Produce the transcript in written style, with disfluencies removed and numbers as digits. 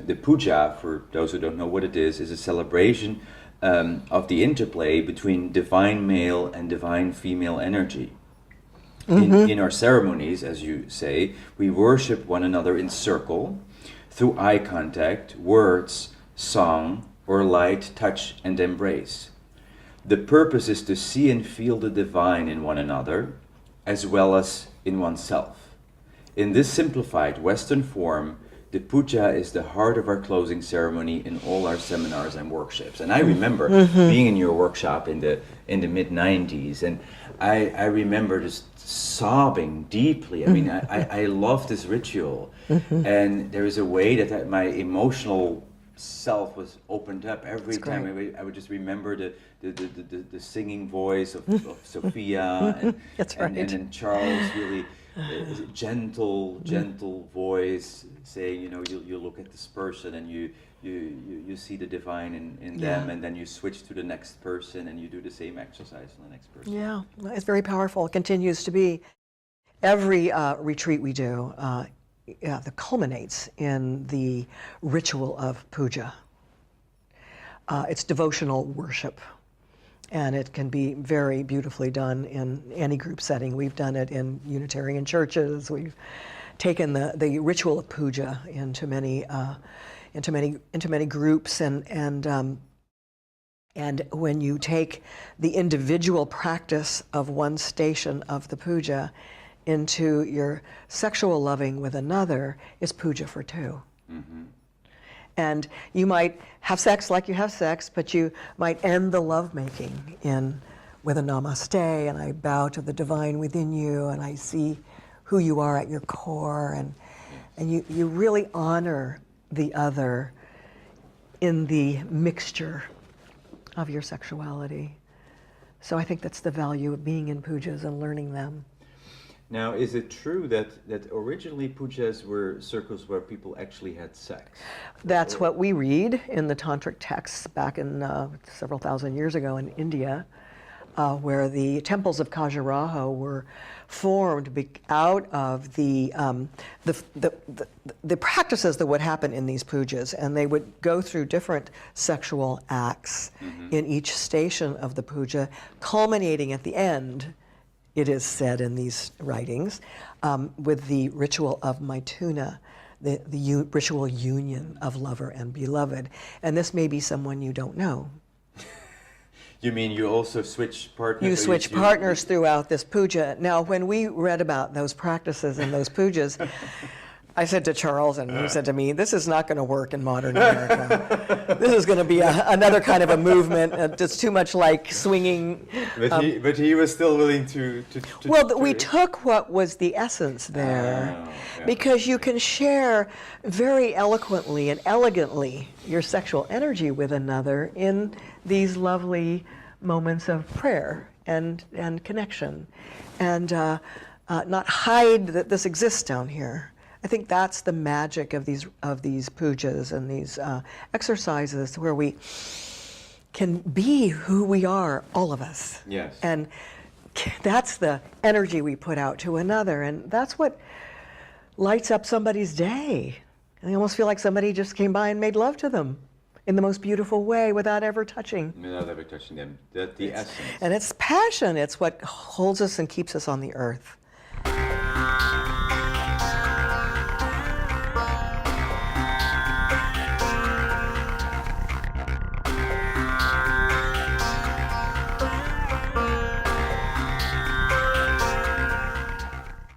the puja, for those who don't know what it is a celebration of the interplay between divine male and divine female energy. In our ceremonies, as you say, we worship one another in circle through eye contact, words, song, or light, touch, and embrace. The purpose is to see and feel the divine in one another, as well as in oneself. In this simplified Western form, the puja is the heart of our closing ceremony in all our seminars and workshops. And I remember being in your workshop in the mid-90s, and I remember just sobbing deeply. I mean, I love this ritual, and there is a way that my emotional self was opened up every time. I would just remember the singing voice of Sophia and, That's right. and then Charles really gentle voice saying, you look at this person and you see the divine in them, and then you switch to the next person and you do the same exercise on the next person. Yeah, it's very powerful. It continues to be. Every retreat we do that culminates in the ritual of puja. It's devotional worship, and it can be very beautifully done in any group setting. We've done it in Unitarian churches. We've taken the ritual of puja into many groups, and when you take the individual practice of one station of the puja into your sexual loving with another, is puja for two. And you might have sex like you have sex, but you might end the lovemaking with a namaste, and I bow to the divine within you, and I see who you are at your core, and you really honor the other in the mixture of your sexuality. So I think that's the value of being in pujas and learning them. Now, is it true that originally pujas were circles where people actually had sex? That's what we read in the Tantric texts back in several thousand years ago in India, where the temples of Khajuraho were formed out of the practices that would happen in these pujas, and they would go through different sexual acts in each station of the puja, culminating at the end, it is said in these writings, with the ritual of Maithuna, the ritual union of lover and beloved. And this may be someone you don't know. You mean you also switch partners? You switch partners throughout this puja. Now, when we read about those practices and those pujas, I said to Charles, and he said to me, this is not going to work in modern America. This is going to be another kind of a movement. It's too much like swinging. But he was still willing to well, we took what was the essence there, because you can share very eloquently and elegantly your sexual energy with another in these lovely moments of prayer and connection, and not hide that this exists down here. I think that's the magic of these pujas and these exercises, where we can be who we are, all of us. Yes. And that's the energy we put out to another, and that's what lights up somebody's day. And they almost feel like somebody just came by and made love to them in the most beautiful way without ever touching. Without ever touching them. The essence. And it's passion. It's what holds us and keeps us on the earth.